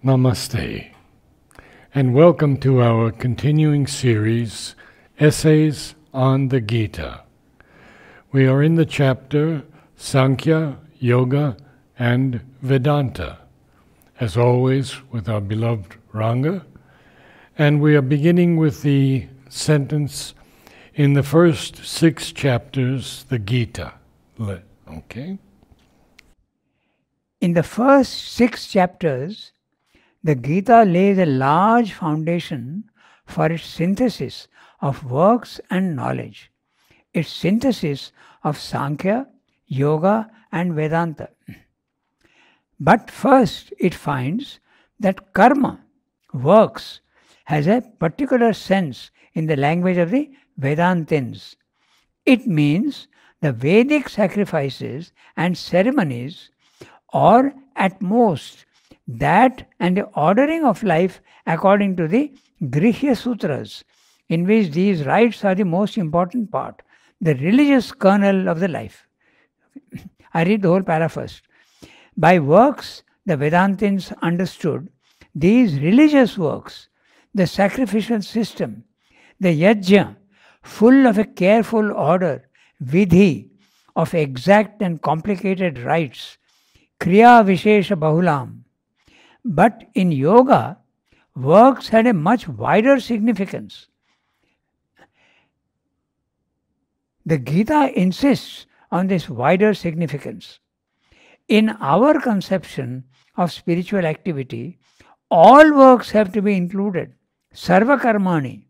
Namaste, and welcome to our continuing series, Essays on the Gita. We are in the chapter Sankhya, Yoga, and Vedanta, as always with our beloved Ranga, and we are beginning with the sentence in the first 6 chapters, the Gita. Okay? In the first 6 chapters, the Gita lays a large foundation for its synthesis of works and knowledge, its synthesis of Sankhya, Yoga and Vedanta. But first it finds that karma, works, has a particular sense in the language of the Vedantins. It means the Vedic sacrifices and ceremonies, or at most that and the ordering of life according to the Grihya Sutras, in which these rites are the most important part, the religious kernel of the life. I read the whole para first. By works, the Vedantins understood these religious works, the sacrificial system, the yajna, full of a careful order, vidhi, of exact and complicated rites, kriya vishesha bahulam. But in yoga, works had a much wider significance. The Gita insists on this wider significance. In our conception of spiritual activity, all works have to be included, sarva karmani.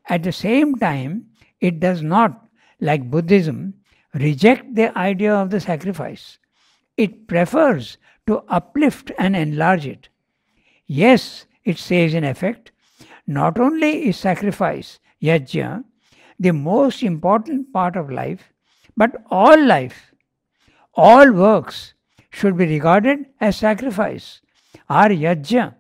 At the same time, it does not, like Buddhism, reject the idea of the sacrifice. It prefers to uplift and enlarge it. Yes, it says in effect, not only is sacrifice, yajna, the most important part of life, but all life, all works should be regarded as sacrifice, are yajna,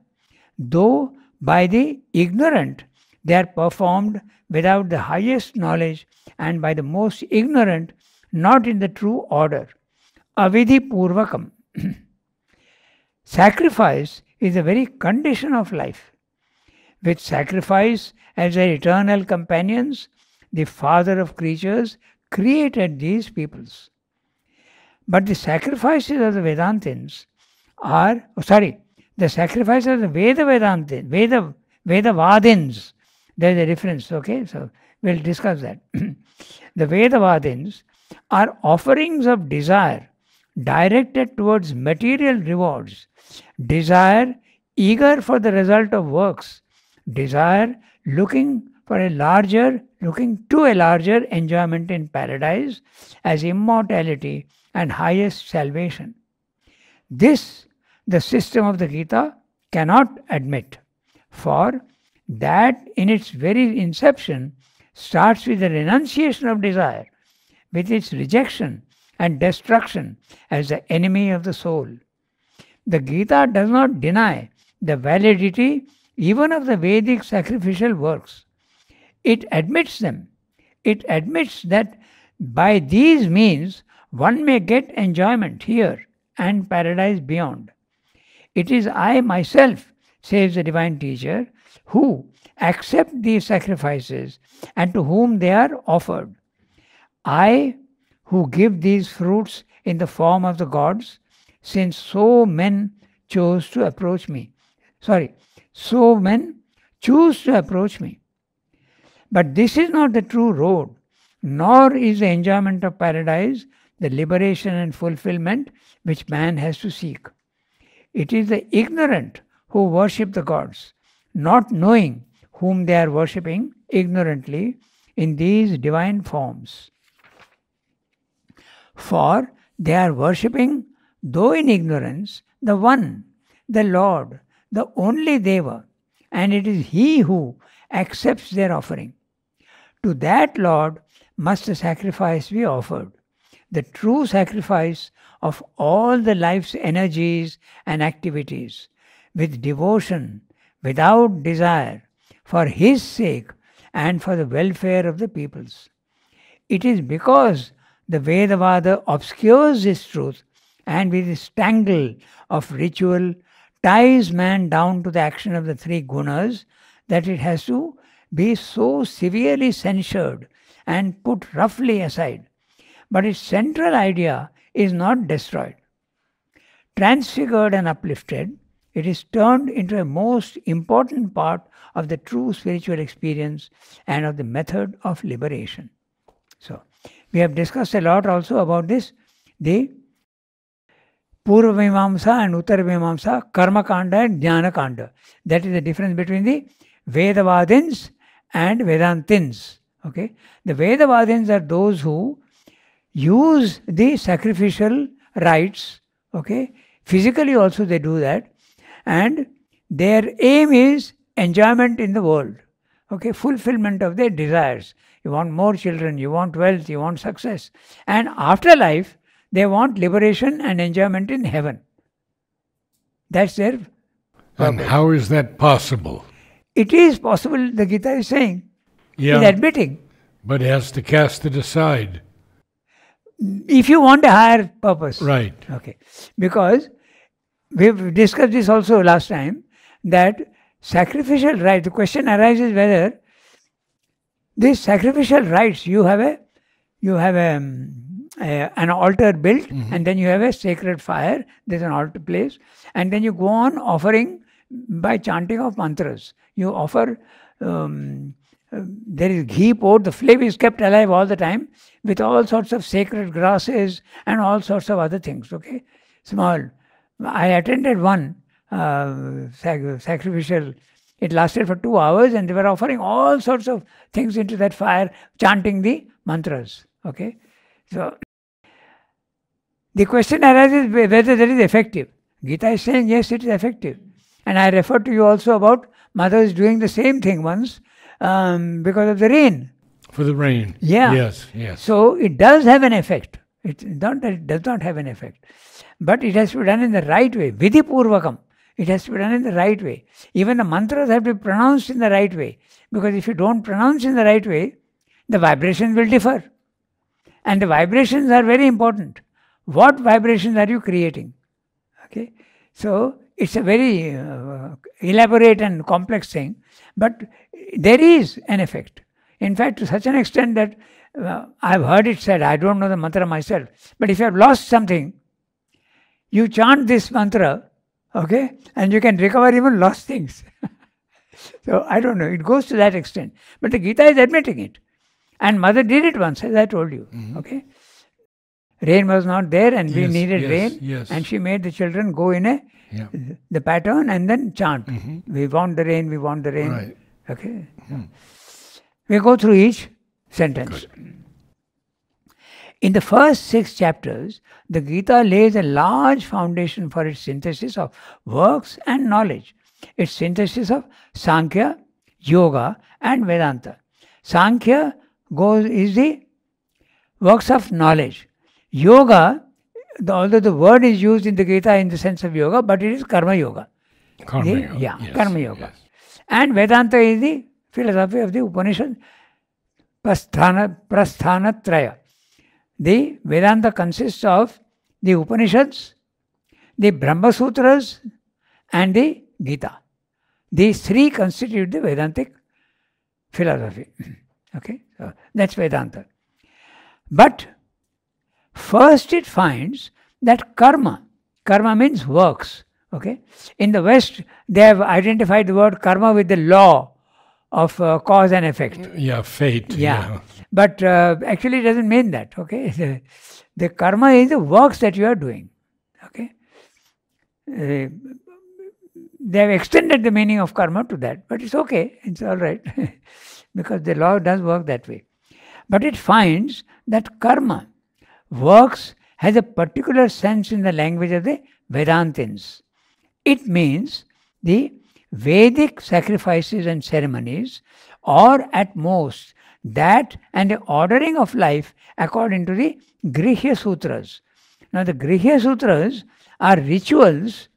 though by the ignorant they are performed without the highest knowledge and by the most ignorant not in the true order. Avidhi purvakam. Sacrifice is the very condition of life. With sacrifice as their eternal companions, the Father of creatures created these peoples. But the sacrifices of the Vedantins the sacrifices of the Vedavadins, there is a difference, okay? So we'll discuss that. The Vedavadins are offerings of desire directed towards material rewards, desire eager for the result of works, desire looking to a larger enjoyment in paradise as immortality and highest salvation. This the system of the Gita cannot admit, for that in its very inception starts with the renunciation of desire, with its rejection and destruction as the enemy of the soul. The Gita does not deny the validity even of the Vedic sacrificial works. It admits them. It admits that by these means one may get enjoyment here and paradise beyond. It is I myself, says the divine teacher, who accept these sacrifices and to whom they are offered. I who give these fruits in the form of the gods, since so men choose to approach me. But this is not the true road, nor is the enjoyment of paradise the liberation and fulfillment which man has to seek. It is the ignorant who worship the gods, not knowing whom they are worshipping ignorantly in these divine forms. For they are worshipping, though in ignorance, the One, the Lord, the only Deva, and it is He who accepts their offering. To that Lord must the sacrifice be offered, the true sacrifice of all the life's energies and activities, with devotion, without desire, for His sake and for the welfare of the peoples. It is because the Vedavada obscures this truth and with its tangle of ritual ties man down to the action of the three gunas that it has to be so severely censured and put roughly aside. But its central idea is not destroyed. Transfigured and uplifted, it is turned into a most important part of the true spiritual experience and of the method of liberation. So, we have discussed a lot also about this, the Purva Mimamsa and Uttara Mimamsa, Karma Kanda and Jnana Kanda. That is the difference between the Vedavadins and Vedantins. Okay? The Vedavadins are those who use the sacrificial rites. Okay? Physically also they do that. And their aim is enjoyment in the world. Okay? Fulfillment of their desires. You want more children, you want wealth, you want success. And after life, they want liberation and enjoyment in heaven. That's their purpose. And how is that possible? It is possible, the Gita is saying. Yeah. It's admitting. But it has to cast it aside. If you want a higher purpose. Right. Okay. Because we've discussed this also last time, that sacrificial right, the question arises whether these sacrificial rites, you have an altar built, and then you have a sacred fire, there's an altar place, and then you go on offering by chanting of mantras. You offer, there is ghee poured, the flame is kept alive all the time with all sorts of sacred grasses and all sorts of other things, okay? Small. I attended one sacrificial. It lasted for 2 hours and they were offering all sorts of things into that fire, chanting the mantras. Okay? So, the question arises whether that is effective. Gita is saying, yes, it is effective. And I referred to you also about mothers doing the same thing once because of the rain. For the rain. Yeah. Yes, yes. So, it does have an effect. It does not have an effect. But it has to be done in the right way. Vidhi Purvakam. It has to be done in the right way. Even the mantras have to be pronounced in the right way. Because if you don't pronounce in the right way, the vibrations will differ. And the vibrations are very important. What vibrations are you creating? Okay. So, it's a very elaborate and complex thing. But there is an effect. In fact, to such an extent that I've heard it said, I don't know the mantra myself, but if you have lost something, you chant this mantra, okay, and you can recover even lost things. So, I don't know, it goes to that extent. But the Gita is admitting it. And mother did it once, as I told you, okay. Rain was not there and we needed rain. And she made the children go in the pattern and then chant. We want the rain, we want the rain. Right. Okay. We go through each sentence. Good. In the first 6 chapters, the Gita lays a large foundation for its synthesis of works and knowledge. Its synthesis of Sankhya, Yoga and Vedanta. Sankhya is the works of knowledge. Yoga, although the word is used in the Gita in the sense of yoga, but it is Karma Yoga. Karma Yoga. Yeah, yes, Karma Yoga. Yes. And Vedanta is the philosophy of the Upanishad, Prasthanatraya. The Vedanta consists of the Upanishads, the Brahma Sutras and the Gita. These 3 constitute the Vedantic philosophy. Okay, so that's Vedanta. But first it finds that karma means works. Okay, in the West they have identified the word karma with the law of cause and effect. Yeah, fate. Yeah. But actually it doesn't mean that. Okay, the karma is the works that you are doing. Okay, they have extended the meaning of karma to that, but it's okay, it's all right, because the law does work that way. But it finds that karma, works, has a particular sense in the language of the Vedantins. It means the Vedic sacrifices and ceremonies, or at most that and the ordering of life according to the Grihya Sutras. Now the Grihya Sutras are rituals,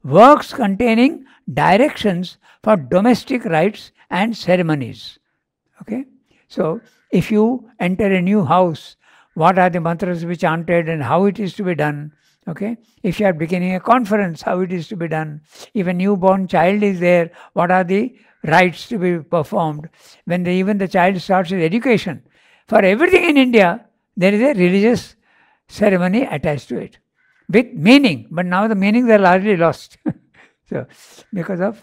works containing directions for domestic rites and ceremonies. Okay, so if you enter a new house, what are the mantras to be chanted and how it is to be done, Okay, if you are beginning a conference, how it is to be done. If a newborn child is there, what are the rites to be performed? When even the child starts his education, for everything in India, there is a religious ceremony attached to it with meaning. But now the meanings are largely lost. So, because of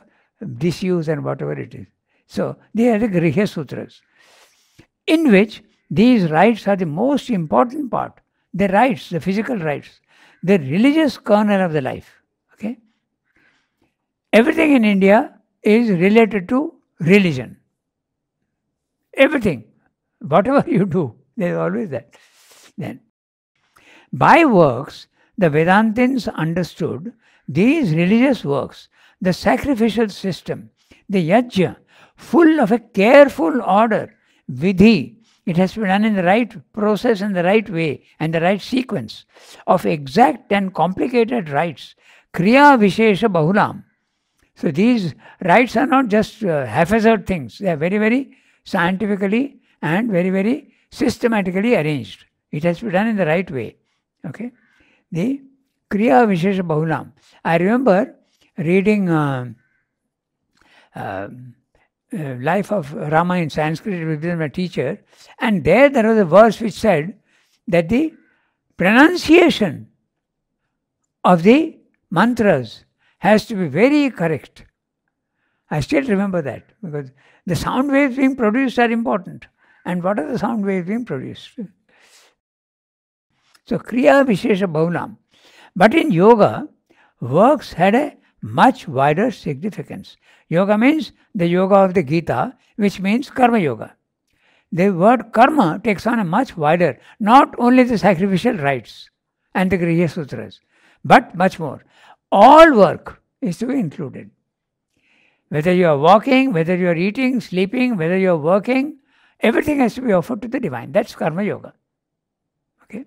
disuse and whatever it is. So, they are the Griha Sutras, in which these rites are the most important part. The rites, the physical rites, the religious kernel of the life. Okay? Everything in India is related to religion. Everything. Whatever you do, there is always that. Then, by works, the Vedantins understood these religious works, the sacrificial system, the yajna, full of a careful order, vidhi. It has to be done in the right process, in the right way, and the right sequence of exact and complicated rites. Kriya Vishesha Bahulam. So these rites are not just haphazard things. They are very, very scientifically and very, very systematically arranged. It has to be done in the right way. Okay? The Kriya Vishesha Bahulam. I remember reading Life of Rama in Sanskrit with my teacher, and there was a verse which said that the pronunciation of the mantras has to be very correct. I still remember that, because the sound waves being produced are important. And what are the sound waves being produced? So, Kriya Vishesha Bahulam. But in yoga, works had a much wider significance. Yoga means the yoga of the Gita, which means karma yoga. The word karma takes on a much wider, not only the sacrificial rites and the Griha Sutras, but much more. All work is to be included. Whether you are walking, whether you are eating, sleeping, whether you are working, everything has to be offered to the divine. That's karma yoga. Okay?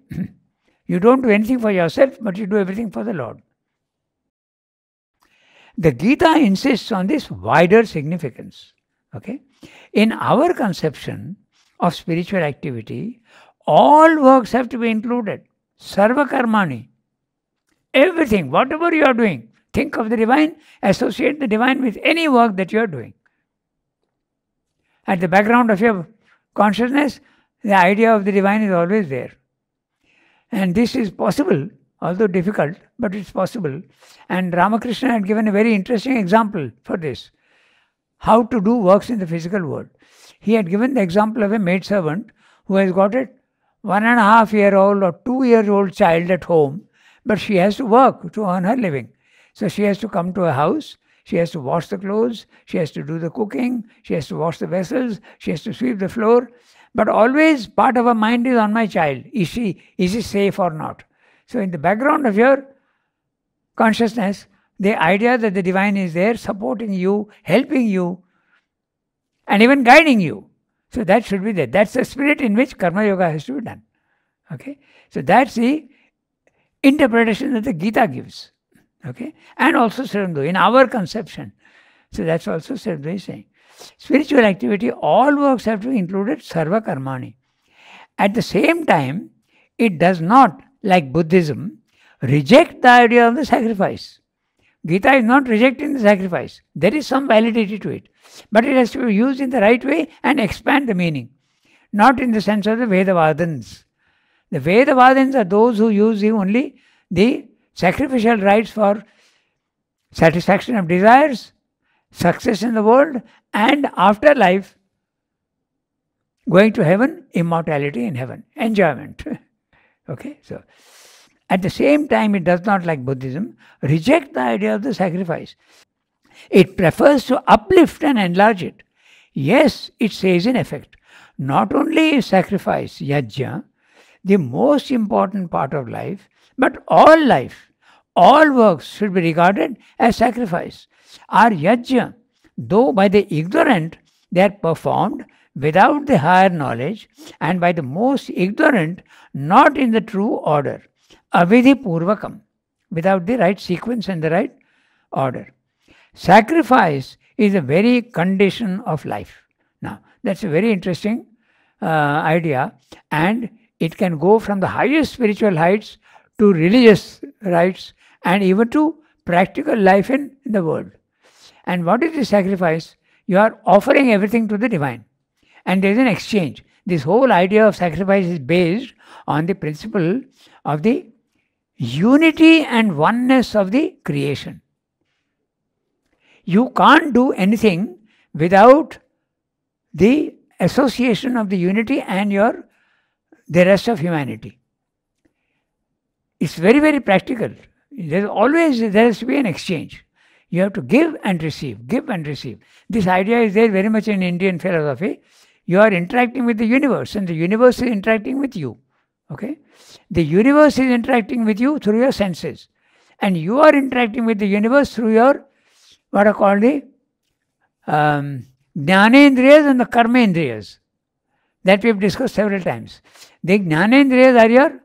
You don't do anything for yourself, but you do everything for the Lord. The Gita insists on this wider significance. Okay? In our conception of spiritual activity, all works have to be included. Sarva karmani. Everything, whatever you are doing, think of the divine, associate the divine with any work that you are doing. At the background of your consciousness, the idea of the divine is always there. And this is possible, although difficult, but it's possible. And Ramakrishna had given a very interesting example for this. How to do works in the physical world. He had given the example of a maidservant who has got a 1.5-year-old or 2-year-old child at home, but she has to work to earn her living. So she has to come to a house, she has to wash the clothes, she has to do the cooking, she has to wash the vessels, she has to sweep the floor. But always part of her mind is on my child. Is he safe or not? So in the background of your consciousness, the idea that the divine is there, supporting you, helping you, and even guiding you. So that should be there. That's the spirit in which karma yoga has to be done. Okay? So that's the interpretation that the Gita gives. Okay? And also Sri Aurobindo, in our conception. So that's also Sri Aurobindo is saying. Spiritual activity, all works have to be included, sarva karmani. At the same time, it does not, like Buddhism, reject the idea of the sacrifice. Gita is not rejecting the sacrifice. There is some validity to it. But it has to be used in the right way and expand the meaning. Not in the sense of the Vedavadins. The Vedavadins are those who use only the sacrificial rites for satisfaction of desires, success in the world, and afterlife, going to heaven, immortality in heaven, enjoyment. Okay, so at the same time, it does not, like Buddhism, reject the idea of the sacrifice. It prefers to uplift and enlarge it. Yes, it says in effect, not only is sacrifice, yajna, the most important part of life, but all life, all works should be regarded as sacrifice. Are yajna, though by the ignorant they are performed without the higher knowledge, and by the most ignorant not in the true order, avidhi purvakam, without the right sequence and the right order. Sacrifice is a very condition of life. Now, that's a very interesting idea, and it can go from the highest spiritual heights to religious rites, and even to practical life in the world. And what is the sacrifice? You are offering everything to the divine. And there is an exchange. This whole idea of sacrifice is based on the principle of the unity and oneness of the creation. You can't do anything without the association of the unity and the rest of humanity. It's very, very practical. There has to be an exchange. You have to give and receive, give and receive. This idea is there very much in Indian philosophy. You are interacting with the universe, and the universe is interacting with you. Okay? The universe is interacting with you through your senses. And you are interacting with the universe through your, what are called the Jnanendriyas and the Karmendriyas. That we have discussed several times. The Jnanendriyas are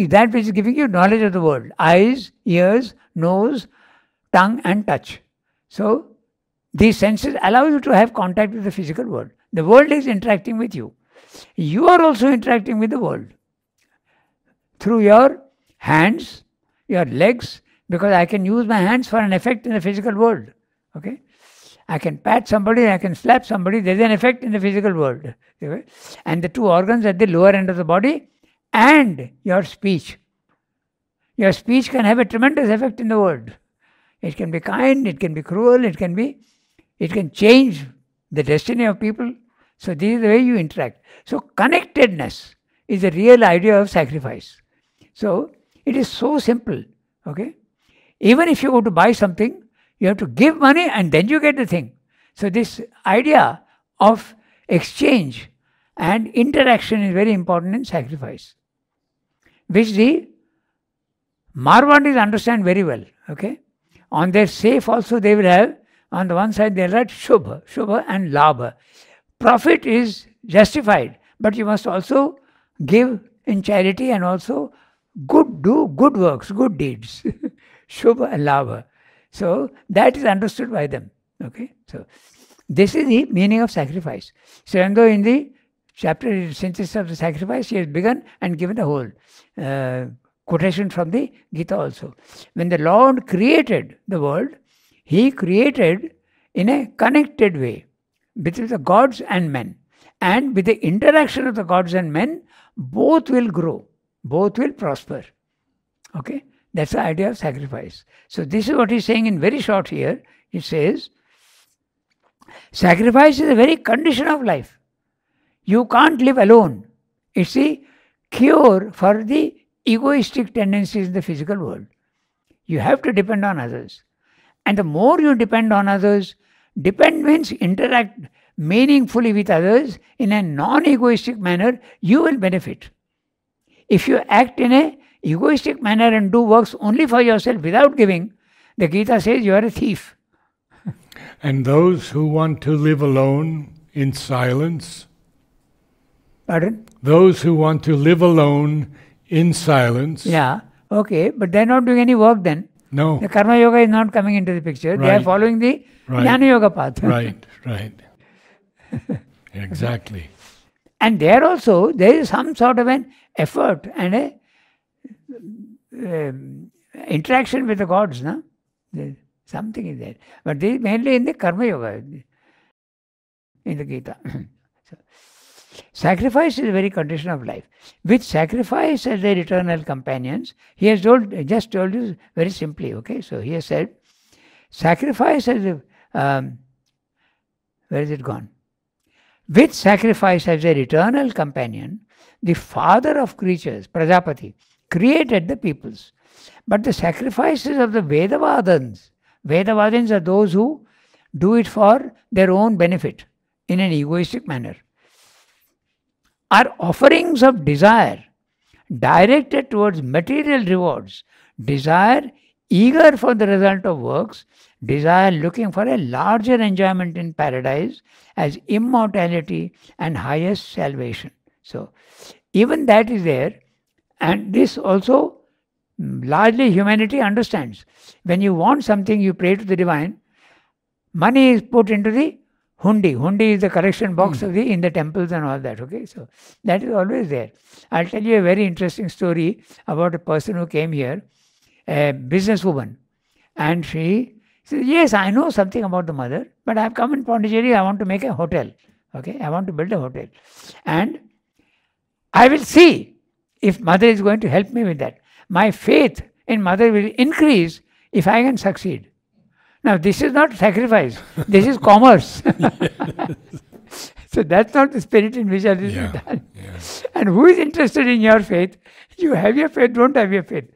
that which is giving you knowledge of the world. Eyes, ears, nose, tongue and touch. So, these senses allow you to have contact with the physical world. The world is interacting with you. You are also interacting with the world. Through your hands, your legs, because I can use my hands for an effect in the physical world. Okay? I can pat somebody, I can slap somebody, there is an effect in the physical world. Okay? And the two organs at the lower end of the body and your speech. Your speech can have a tremendous effect in the world. It can be kind, it can be cruel, it can change the destiny of people. So this is the way you interact. So connectedness is the real idea of sacrifice. So it is so simple. Okay? Even if you go to buy something, you have to give money and then you get the thing. So this idea of exchange and interaction is very important in sacrifice, which the Marwandis understand very well. Okay? On their safe also they will have, on the one side they will write Shubha and Labha. Profit is justified, but you must also give in charity and also do good works, good deeds. Shubha and Labha. So that is understood by them. Okay? So this is the meaning of sacrifice. So even though in the chapter Synthesis of the Sacrifice, he has begun and given the whole quotation from the Gita also. When the Lord created the world, he created in a connected way between the gods and men. And with the interaction of the gods and men, both will grow, both will prosper. Okay? That's the idea of sacrifice. So this is what he's saying in very short here. He says, sacrifice is a very condition of life. You can't live alone. It's the cure for the egoistic tendencies in the physical world. You have to depend on others. And the more you depend on others, depend means interact meaningfully with others in a non-egoistic manner, you will benefit. If you act in a egoistic manner and do works only for yourself without giving, the Gita says you are a thief. And those who want to live alone in silence? Pardon? Those who want to live alone in silence? Yeah, okay, but they are not doing any work then. No. The Karma Yoga is not coming into the picture. Right. They are following the Jnana Yoga path. Right. Exactly. And there also, there is some sort of an effort and a interaction with the gods. No? Something is there. But this is mainly in the Karma Yoga, in the Gita. So, sacrifice is a very condition of life. With sacrifice as their eternal companions, he has just told you very simply. Okay, so he has said, sacrifice as a, where is it gone? With sacrifice as their eternal companion, the father of creatures, Prajapati, created the peoples. But the sacrifices of the Vedavadins are those who do it for their own benefit in an egoistic manner, are offerings of desire directed towards material rewards, desire eager for the result of works, desire looking for a larger enjoyment in paradise as immortality and highest salvation. So, even that is there, and this also largely humanity understands. When you want something, you pray to the divine. Money is put into the Hundi. Hundi is the collection box of in the temples and all that. Okay, so that is always there. I'll tell you a very interesting story about a person who came here, a businesswoman, and she said, "Yes, I know something about the mother, but I've come in Pondicherry. I want to make a hotel. Okay, I want to build a hotel, and I will see if mother is going to help me with that. My faith in mother will increase if I can succeed." Now, this is not sacrifice. This is commerce. So that's not the spirit in which this is done. Yeah. And who is interested in your faith? You have your faith, don't have your faith.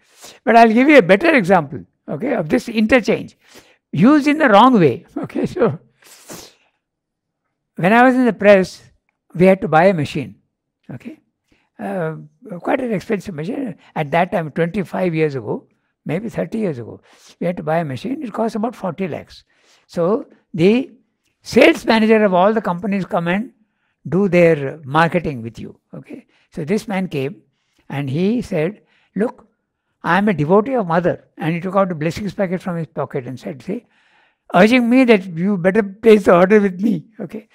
But I'll give you a better example, okay, of this interchange. Used in the wrong way. Okay, so when I was in the press, we had to buy a machine. Okay. Quite an expensive machine. At that time, 25 years ago, maybe 30 years ago, we had to buy a machine. It cost about 40 lakhs. So the sales manager of all the companies come and do their marketing with you. Okay. So this man came and he said, "Look, I am a devotee of mother." And he took out a blessings packet from his pocket and said, "See, urging me that you better place the order with me." Okay.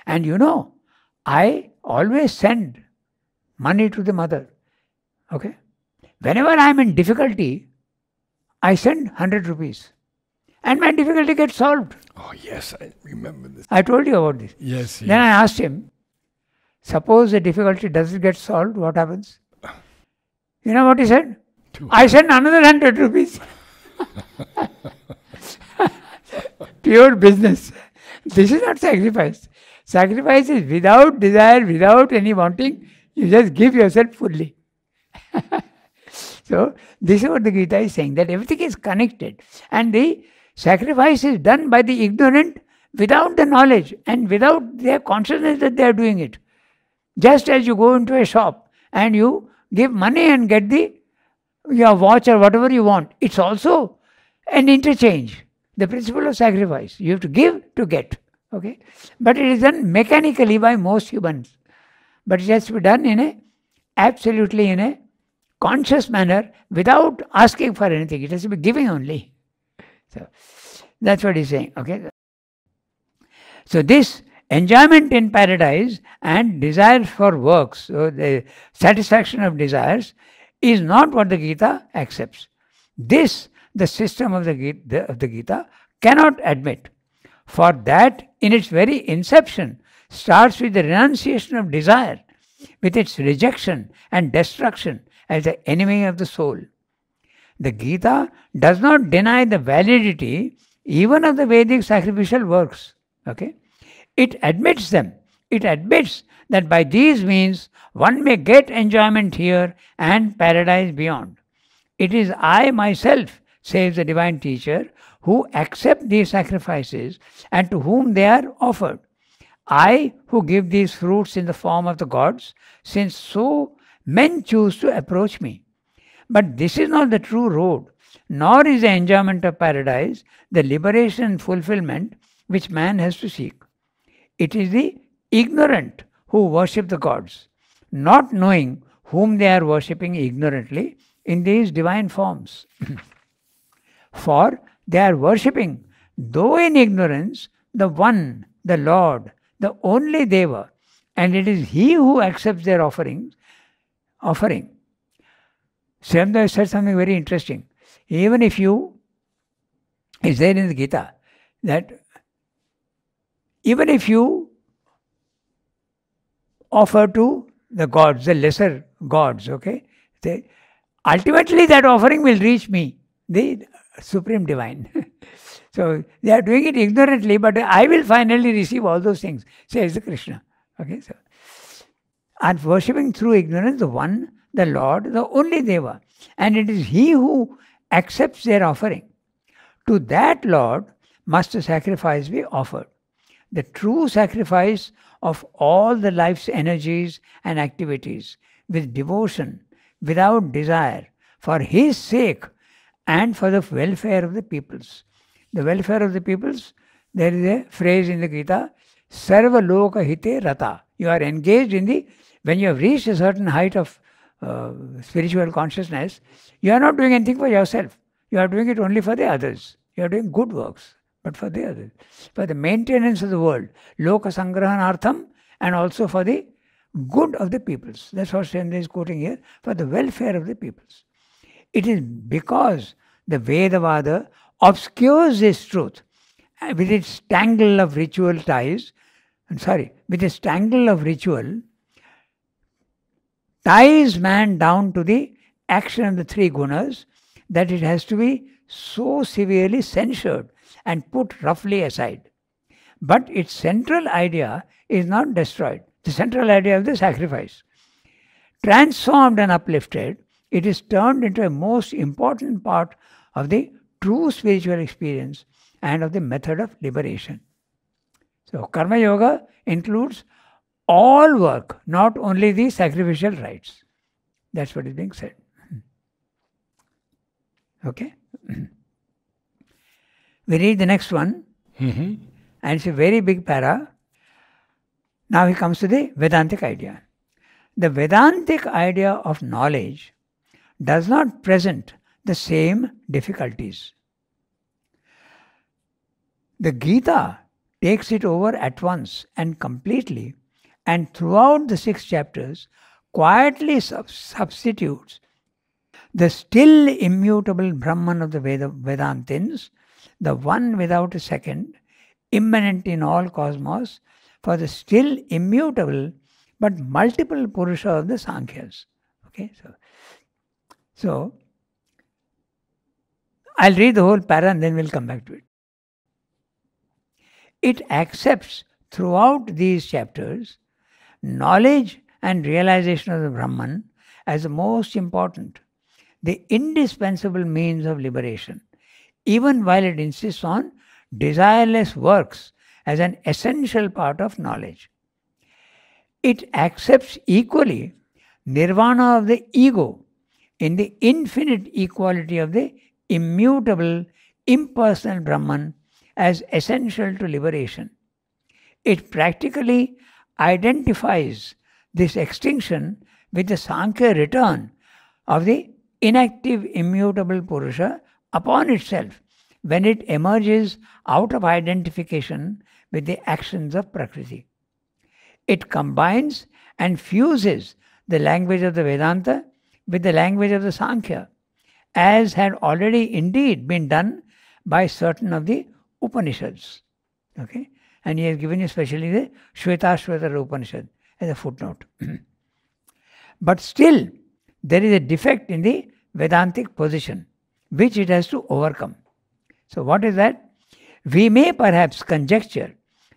And you know, I always send money to the mother. Okay. Whenever I am in difficulty, I send 100 rupees. And my difficulty gets solved. Oh, yes, I remember this. I told you about this. Yes. Then I asked him, suppose the difficulty doesn't get solved, what happens? You know what he said? I send another 100 rupees. Pure business. This is not sacrifice. Sacrifice is without desire, without any wanting. You just give yourself fully. So, this is what the Gita is saying, that everything is connected. And the sacrifice is done by the ignorant without the knowledge and without their consciousness that they are doing it. Just as you go into a shop and you give money and get your watch or whatever you want, it's also an interchange. The principle of sacrifice. You have to give to get. Okay? But it is done mechanically by most humans. But it has to be done absolutely in a conscious manner without asking for anything. It has to be giving only. So that's what he's saying. Okay. So this enjoyment in paradise and desire for works, so the satisfaction of desires, is not what the Gita accepts. This the system of the Gita cannot admit. For that, in its very inception, starts with the renunciation of desire, with its rejection and destruction as the enemy of the soul. The Gita does not deny the validity even of the Vedic sacrificial works. Okay? It admits them. It admits that by these means one may get enjoyment here and paradise beyond. It is I myself, says the divine teacher, who accept these sacrifices and to whom they are offered. I who give these fruits in the form of the gods, since so men choose to approach me. But this is not the true road, nor is the enjoyment of paradise the liberation and fulfillment which man has to seek. It is the ignorant who worship the gods, not knowing whom they are worshipping ignorantly in these divine forms. For they are worshipping, though in ignorance, the One, the Lord, the only Deva, and it is He who accepts their offering. Srimad said something very interesting. Even if it's there in the Gita, that even if you offer to the gods, the lesser gods, okay, ultimately that offering will reach me, the Supreme Divine. So they are doing it ignorantly, but I will finally receive all those things, says the Krishna. Okay, so and worshipping through ignorance the One, the Lord, the only Deva, and it is He who accepts their offering. To that Lord must a sacrifice be offered. The true sacrifice of all the life's energies and activities, with devotion, without desire, for His sake and for the welfare of the peoples. The welfare of the peoples, there is a phrase in the Gita, Sarva Loka Hite Rata. You are engaged when you have reached a certain height of spiritual consciousness, you are not doing anything for yourself. You are doing it only for the others. You are doing good works. but for the others, for the maintenance of the world, loka sangrahanartham, and also for the good of the peoples. That's what Shendra is quoting here, for the welfare of the peoples. It is because the Vedavada obscures this truth with its tangle of ritual ties, with its tangle of ritual, ties man down to the action of the three gunas, that it has to be so severely censured and put roughly aside. But its central idea is not destroyed. The central idea of the sacrifice. Transformed and uplifted, it is turned into a most important part of the true spiritual experience and of the method of liberation. So, Karma Yoga includes all work, not only the sacrificial rites. That's what is being said. Okay? We read the next one, and it's a very big para. Now he comes to the Vedantic idea. The Vedantic idea of knowledge does not present the same difficulties. The Gita takes it over at once and completely, and throughout the 6 chapters, quietly substitutes the still immutable Brahman of the Vedantins, the one without a second, immanent in all cosmos, for the still immutable but multiple Purusha of the Sankhyas. Okay, so I'll read the whole para and then we'll come back to it. It accepts throughout these chapters knowledge and realization of the Brahman as the most important, the indispensable means of liberation, even while it insists on desireless works as an essential part of knowledge. It accepts equally nirvana of the ego in the infinite equality of the immutable, impersonal Brahman as essential to liberation. It practically identifies this extinction with the Sankhya return of the inactive, immutable Purusha upon itself when it emerges out of identification with the actions of Prakriti. It combines and fuses the language of the Vedanta with the language of the Sankhya, as had already indeed been done by certain of the Upanishads. Okay? And he has given you especially the Shvetashvatara Upanishad as a footnote. But still, there is a defect in the Vedantic position, which it has to overcome. So what is that? We may perhaps conjecture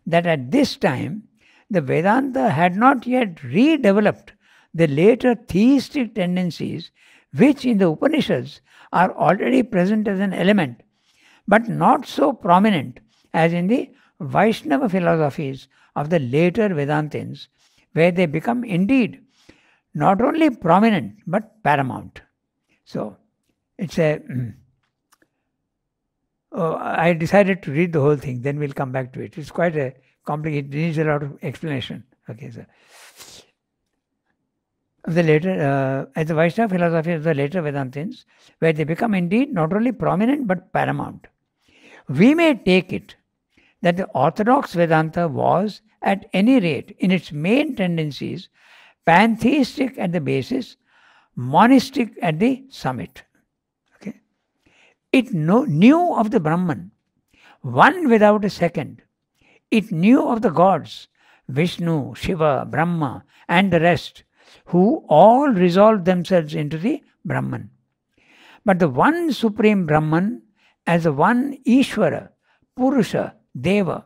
that at this time, the Vedanta had not yet redeveloped the later theistic tendencies which in the Upanishads are already present as an element, but not so prominent as in the Vaishnava philosophies of the later Vedantins, where they become indeed not only prominent but paramount. So, it's a... I decided to read the whole thing, then we'll come back to it. It's quite a complicated, it needs a lot of explanation. Okay, so the later, as the Vaishnava philosophy of the later Vedantins, where they become indeed not only prominent but paramount. We may take it that the orthodox Vedanta was, at any rate, in its main tendencies, pantheistic at the basis, monistic at the summit. Okay, it knew of the Brahman, one without a second. It knew of the gods, Vishnu, Shiva, Brahma, and the rest, who all resolved themselves into the Brahman. But the one supreme Brahman as the one Ishvara, Purusha, Deva,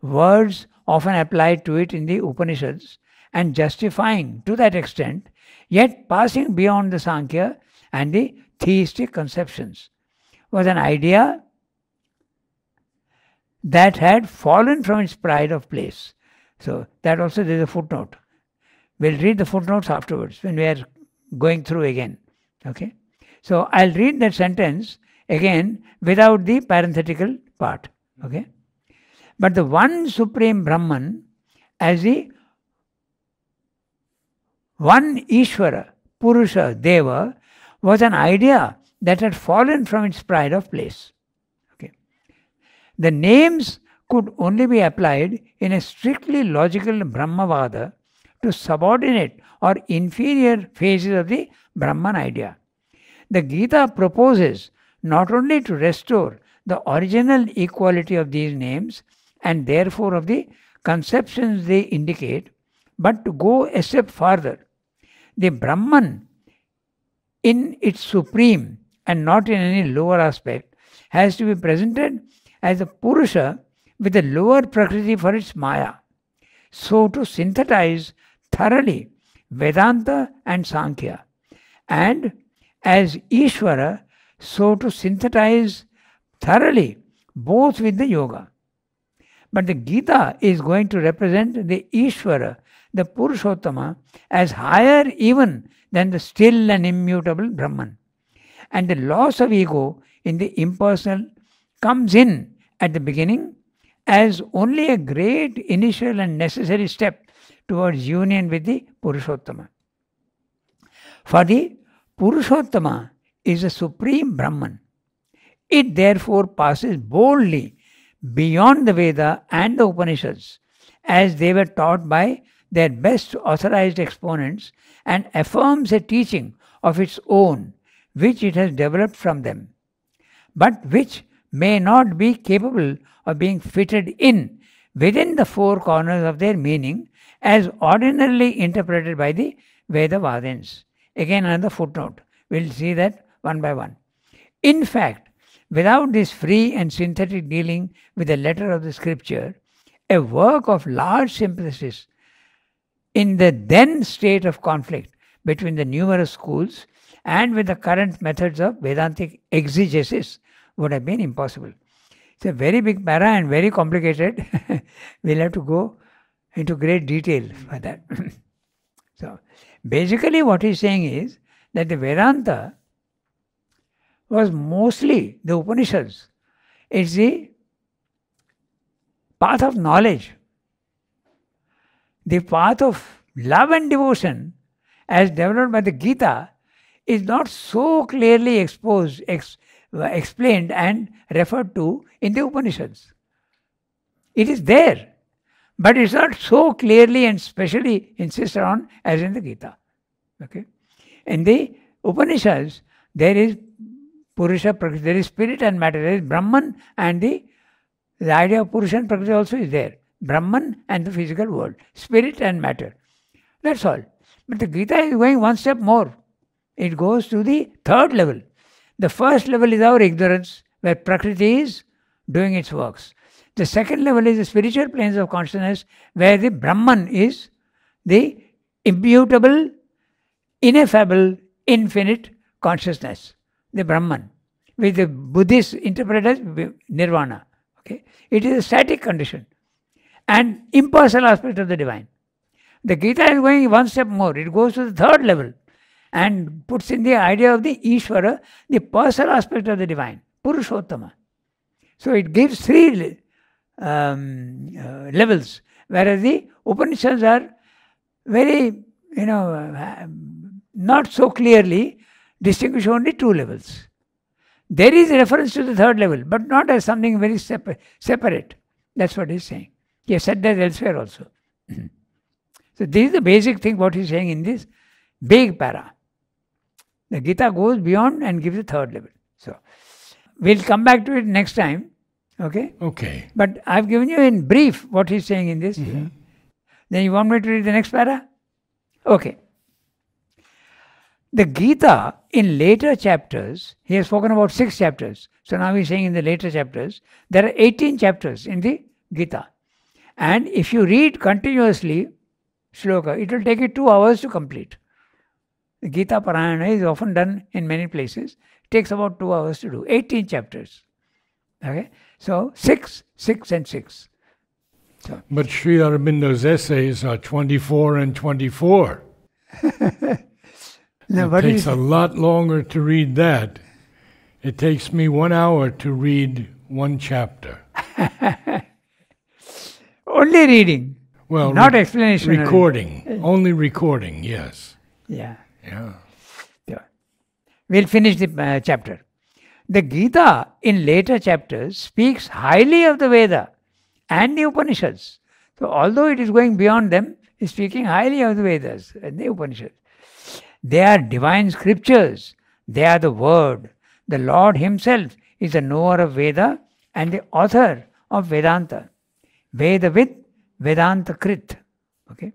words often applied to it in the Upanishads and justifying to that extent, yet passing beyond the Sankhya and the theistic conceptions, was an idea that had fallen from its pride of place. So that also there is a footnote. We'll read the footnotes afterwards when we are going through again. Okay. So I'll read that sentence again without the parenthetical part. Okay. But the one supreme Brahman as the one Ishvara, Purusha, Deva, was an idea that had fallen from its pride of place. Okay. The names could only be applied in a strictly logical Brahmavada to subordinate or inferior phases of the Brahman idea. The Gita proposes not only to restore the original equality of these names and therefore of the conceptions they indicate, but to go a step further. The Brahman, in its supreme and not in any lower aspect, has to be presented as a Purusha with a lower Prakriti for its Maya. So to synthesize thoroughly Vedanta and Sankhya, and as Ishvara, so to synthesize thoroughly both with the Yoga. But the Gita is going to represent the Ishvara, the Purushottama, as higher even than the still and immutable Brahman. And the loss of ego in the impersonal comes in at the beginning as only a great initial and necessary step towards union with the Purushottama. For the Purushottama is a supreme Brahman. It therefore passes boldly beyond the Veda and the Upanishads as they were taught by their best authorized exponents and affirms a teaching of its own which it has developed from them, but which may not be capable of being fitted in within the four corners of their meaning as ordinarily interpreted by the Vedavadins. Again another footnote. We'll see that one by one. In fact, without this free and synthetic dealing with the letter of the scripture, a work of large synthesis in the then state of conflict between the numerous schools and with the current methods of Vedantic exegesis would have been impossible. It's a very big para and very complicated. We'll have to go into great detail for that. So, basically what he's saying is that the Vedanta was mostly the Upanishads. It's the path of knowledge. The path of love and devotion as developed by the Gita is not so clearly explained and referred to in the Upanishads. It is there, but it's not so clearly and specially insisted on as in the Gita. Okay? In the Upanishads, there is Purusha Prakriti, there is spirit and matter, there is Brahman, and the idea of Purusha and Prakriti also is there. Brahman and the physical world, spirit and matter. That's all. But the Gita is going one step more. It goes to the third level. The first level is our ignorance, where Prakriti is doing its works. The second level is the spiritual planes of consciousness, where the Brahman is the immutable, ineffable, infinite consciousness. The Brahman, which the Buddhists interpret as Nirvana. Okay? It is a static condition and impersonal aspect of the divine. The Gita is going one step more. It goes to the third level and puts in the idea of the Ishvara, the personal aspect of the divine, Purushottama. So it gives three levels, whereas the Upanishads are very, not so clearly distinguish only two levels. There is a reference to the third level, but not as something very separate. That's what he's saying. He has said that elsewhere also. So this is the basic thing what he's saying in this big para. The Gita goes beyond and gives the third level. So we'll come back to it next time. Okay? Okay. But I've given you in brief what he's saying in this. Mm-hmm. Then you want me to read the next para? Okay. The Gita in later chapters, he has spoken about 6 chapters. So now he's saying in the later chapters, there are 18 chapters in the Gita. And if you read continuously shloka, it will take you 2 hours to complete. The Gita Parayana is often done in many places. It takes about 2 hours to do. 18 chapters. Okay? So 6, 6 and 6. So. But Sri Aurobindo's essays are 24 and 24. Now, it takes a lot longer to read that. It takes me 1 hour to read 1 chapter. Only reading. Well, not explanation. Recording. Only recording, yes. Yeah. Yeah. We'll finish the chapter. The Gita in later chapters speaks highly of the Veda and the Upanishads. So although it is going beyond them, it's speaking highly of the Vedas and the Upanishads. They are divine scriptures. They are the word. The Lord himself is the knower of Veda and the author of Vedanta. Vedavid, Vedanta Krit. Okay?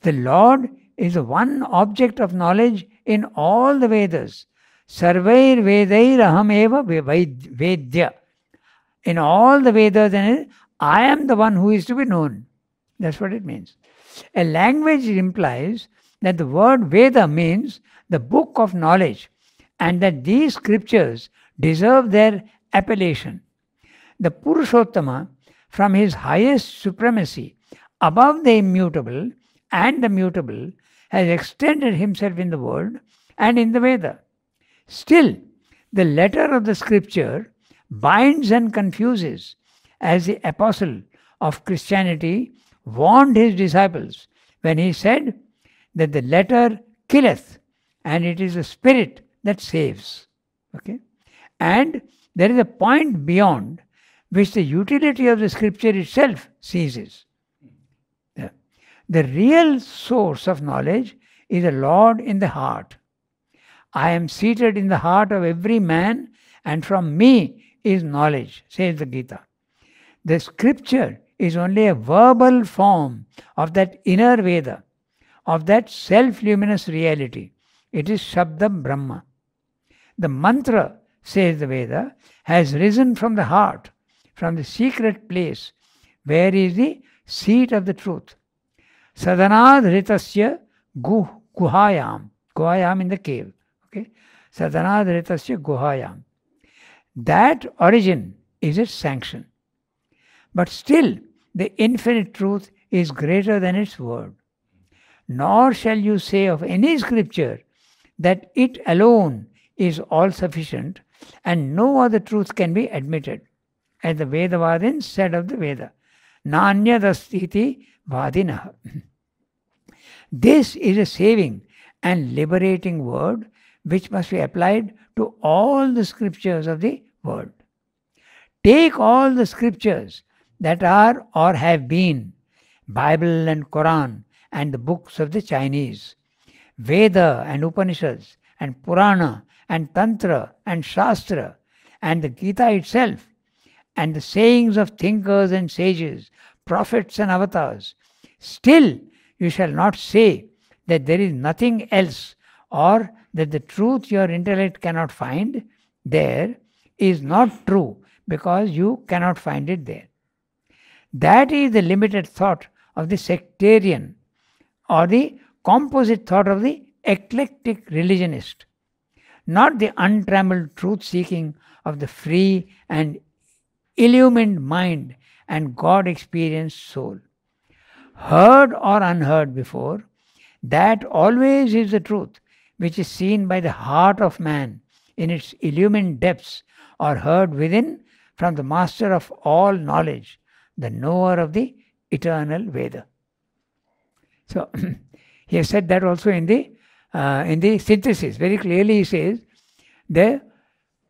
The Lord is the one object of knowledge in all the Vedas. Sarvair Vedair Ahameva Vedya. In all the Vedas, I am the one who is to be known. That's what it means. A language implies that the word Veda means the book of knowledge and that these scriptures deserve their appellation. The Purushottama, from his highest supremacy above the immutable and the mutable, has extended himself in the world and in the Veda. Still, the letter of the scripture binds and confuses, as the apostle of Christianity warned his disciples when he said that the letter killeth and it is the spirit that saves. Okay? And there is a point beyond which the utility of the scripture itself ceases. The real source of knowledge is the Lord in the heart. I am seated in the heart of every man, and from me is knowledge, says the Gita. The scripture is only a verbal form of that inner Veda, of that self-luminous reality. It is Shabda Brahma. The mantra, says the Veda, has risen from the heart, from the secret place, where is the seat of the truth. Sadanad Ritasya Guhayam. Guhayam in the cave. Okay? Sadanad Ritasya Guhayam. That origin is its sanction. But still, the infinite truth is greater than its word. Nor shall you say of any scripture that it alone is all sufficient and no other truth can be admitted. As the Vedavadins said of the Veda, Nanyadastiti Vadinah. This is a saving and liberating word which must be applied to all the scriptures of the world. Take all the scriptures that are or have been, Bible and Quran and the books of the Chinese, Veda and Upanishads and Purana and Tantra and Shastra and the Gita itself, and the sayings of thinkers and sages, prophets and avatars. Still, you shall not say that there is nothing else, or that the truth your intellect cannot find there is not true because you cannot find it there. That is the limited thought of the sectarian, or the composite thought of the eclectic religionist, not the untrammeled truth-seeking of the free and illumined mind and God-experienced soul. Heard or unheard before, that always is the truth which is seen by the heart of man in its illumined depths, or heard within from the master of all knowledge, the knower of the eternal Veda. So, he has said that also in the synthesis. Very clearly he says,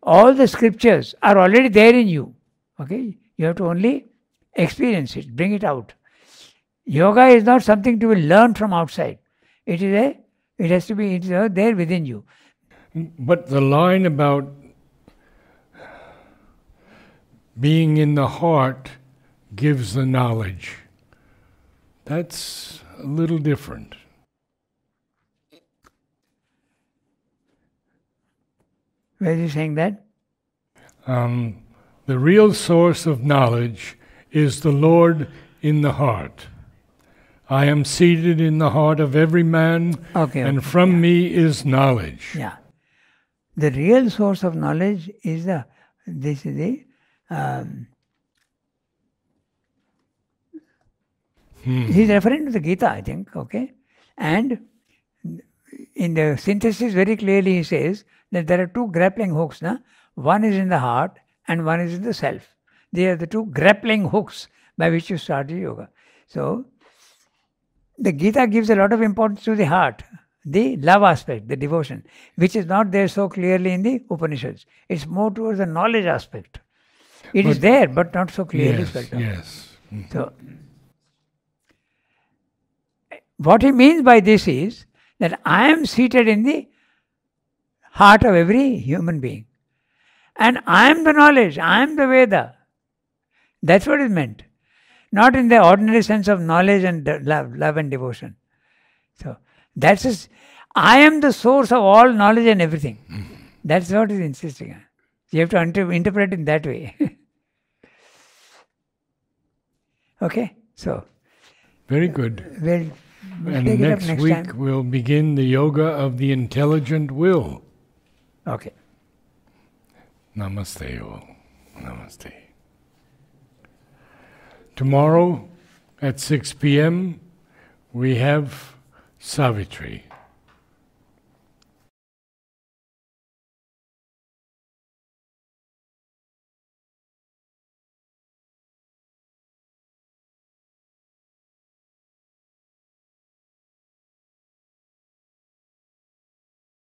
all the scriptures are already there in you. Okay, you have to only experience it, bring it out. Yoga is not something to be learned from outside. It has to be there within you. But the line about being in the heart gives the knowledge, that's a little different. Where is he saying that? The real source of knowledge is the Lord in the heart. I am seated in the heart of every man, and from me is knowledge. Yeah. The real source of knowledge is he's referring to the Gita, I think, okay? And in the synthesis very clearly he says that there are two grappling hooks. One is in the heart and one is in the self. They are the two grappling hooks by which you start yoga. So, the Gita gives a lot of importance to the heart. the love aspect, the devotion, which is not there so clearly in the Upanishads. It's more towards the knowledge aspect. It is there, but not so clearly spelled out. Yes. So, what he means by this is that I am seated in the heart of every human being. And I am the knowledge, I am the Veda. That's what is meant. Not in the ordinary sense of knowledge and love and devotion. So, I am the source of all knowledge and everything. That's what he's insisting on. You have to interpret it in that way. Okay, so. Very good. We'll And take it up next next week time. we'll begin the yoga of the intelligent will. Okay. Namaste all. Namaste. Tomorrow at 6 p.m. we have Savitri.